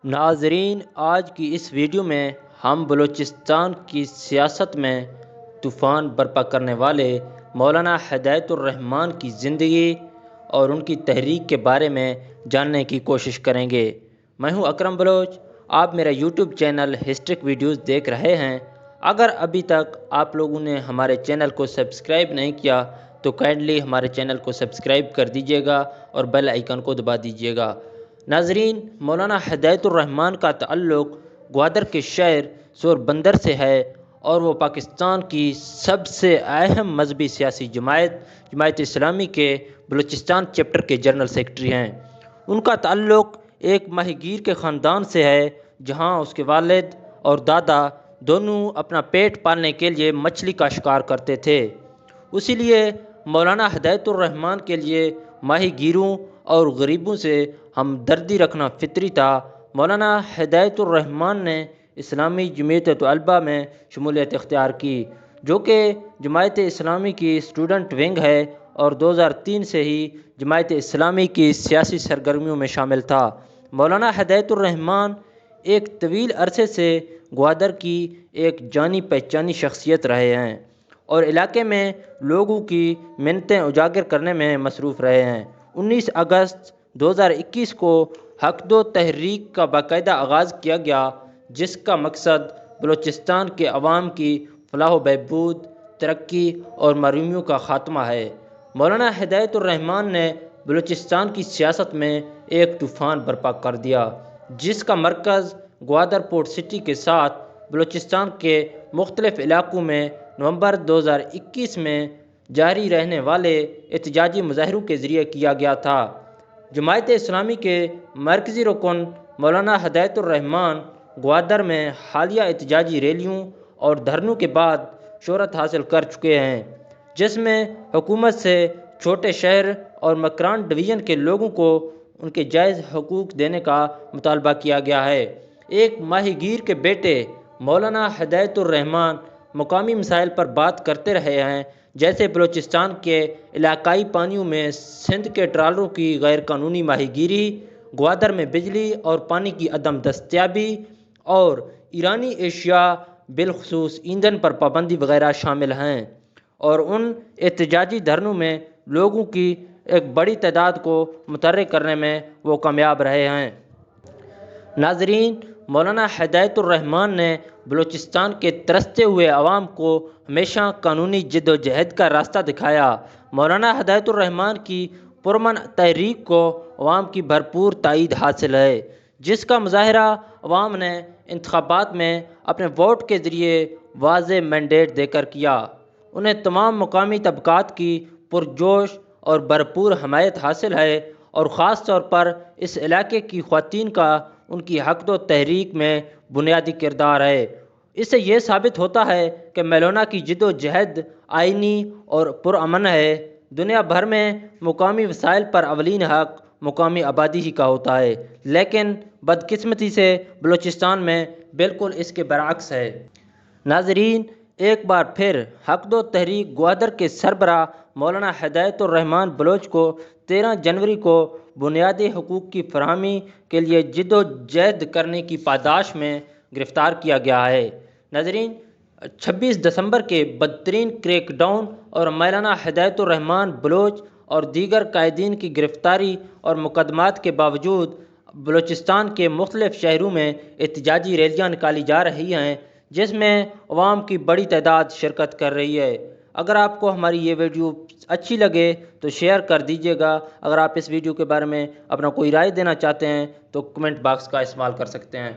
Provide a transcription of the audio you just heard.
ناظرین، آج کی اس ویڈیو میں ہم بلوچستان کی سیاست میں طوفان برپا کرنے والے مولانا ہدایت الرحمن کی زندگی اور ان کی تحریک کے بارے میں جاننے کی کوشش کریں گے۔ میں ہوں اکرم بلوچ، آپ میرا یوٹیوب چینل ہسٹرک ویڈیوز دیکھ رہے ہیں۔ اگر ابھی تک آپ لوگوں نے ہمارے چینل کو سبسکرائب نہیں کیا تو کائنڈلی ہمارے چینل کو سبسکرائب کر دیجیے گا اور بیل آئیکن کو دبا دیجیے گا۔ ناظرین، مولانا ہدایت الرحمن کا تعلق گوادر کے شہر سور بندر سے ہے اور وہ پاکستان کی سب سے اہم مذہبی سیاسی جماعت اسلامی کے بلوچستان چیپٹر کے جنرل سیکرٹری ہیں۔ ان کا تعلق ایک ماہی گیر کے خاندان سے ہے، جہاں اس کے والد اور دادا دونوں اپنا پیٹ پالنے کے لیے مچھلی کا شکار کرتے تھے۔ اسی لیے مولانا ہدایت الرحمن کے لیے ماہی گیروں اور غریبوں سے ہمدردی رکھنا فطری تھا۔ مولانا ہدایت الرحمن نے اسلامی جمعیت طلبہ میں شمولیت اختیار کی، جو کہ جماعت اسلامی کی اسٹوڈنٹ ونگ ہے اور 2003 سے ہی جماعت اسلامی کی سیاسی سرگرمیوں میں شامل تھا۔ مولانا ہدایت الرحمن ایک طویل عرصے سے گوادر کی ایک جانی پہچانی شخصیت رہے ہیں اور علاقے میں لوگوں کی منتیں اجاگر کرنے میں مصروف رہے ہیں۔ 19 اگست 2021 کو حق دو تحریک کا باقاعدہ آغاز کیا گیا، جس کا مقصد بلوچستان کے عوام کی فلاح و بہبود، ترقی اور محرومیوں کا خاتمہ ہے۔ مولانا ہدایت الرحمن نے بلوچستان کی سیاست میں ایک طوفان برپا کر دیا، جس کا مرکز گوادر پورٹ سٹی کے ساتھ بلوچستان کے مختلف علاقوں میں نومبر 2021 میں جاری رہنے والے احتجاجی مظاہروں کے ذریعے کیا گیا تھا۔ جماعت اسلامی کے مرکزی رکن مولانا ہدایت الرحمن گوادر میں حالیہ احتجاجی ریلیوں اور دھرنوں کے بعد شہرت حاصل کر چکے ہیں، جس میں حکومت سے چھوٹے شہر اور مکران ڈویژن کے لوگوں کو ان کے جائز حقوق دینے کا مطالبہ کیا گیا ہے۔ ایک ماہی گیر کے بیٹے مولانا ہدایت الرحمن مقامی مسائل پر بات کرتے رہے ہیں، جیسے بلوچستان کے علاقائی پانیوں میں سندھ کے ٹرالروں کی غیر قانونی ماہی گیری، گوادر میں بجلی اور پانی کی عدم دستیابی اور ایرانی اشیاء بالخصوص ایندھن پر پابندی وغیرہ شامل ہیں، اور ان احتجاجی دھرنوں میں لوگوں کی ایک بڑی تعداد کو متحرک کرنے میں وہ کامیاب رہے ہیں۔ ناظرین، مولانا ہدایت الرحمن نے بلوچستان کے ترستے ہوئے عوام کو ہمیشہ قانونی جد و جہد کا راستہ دکھایا۔ مولانا ہدایت الرحمن کی پرامن تحریک کو عوام کی بھرپور تائید حاصل ہے، جس کا مظاہرہ عوام نے انتخابات میں اپنے ووٹ کے ذریعے واضح مینڈیٹ دے کر کیا۔ انہیں تمام مقامی طبقات کی پرجوش اور بھرپور حمایت حاصل ہے اور خاص طور پر اس علاقے کی خواتین کا ان کی حق دو تحریک میں بنیادی کردار ہے۔ اس سے یہ ثابت ہوتا ہے کہ مولانا کی جد و جہد آئینی اور پرامن ہے۔ دنیا بھر میں مقامی وسائل پر اولین حق مقامی آبادی ہی کا ہوتا ہے، لیکن بدقسمتی سے بلوچستان میں بالکل اس کے برعکس ہے۔ ناظرین، ایک بار پھر حق دو تحریک گوادر کے سربراہ مولانا ہدایت الرحمن بلوچ کو 13 جنوری کو بنیادی حقوق کی فراہمی کے لیے جد و جہد کرنے کی پاداش میں گرفتار کیا گیا ہے۔ ناظرین، 26 دسمبر کے بدترین کریک ڈاؤن اور مولانا ہدایت الرحمن بلوچ اور دیگر قائدین کی گرفتاری اور مقدمات کے باوجود بلوچستان کے مختلف شہروں میں احتجاجی ریلیاں نکالی جا رہی ہیں، جس میں عوام کی بڑی تعداد شرکت کر رہی ہے۔ اگر آپ کو ہماری یہ ویڈیو اچھی لگے تو شیئر کر دیجیے گا۔ اگر آپ اس ویڈیو کے بارے میں اپنا کوئی رائے دینا چاہتے ہیں تو کمنٹ باکس کا استعمال کر سکتے ہیں۔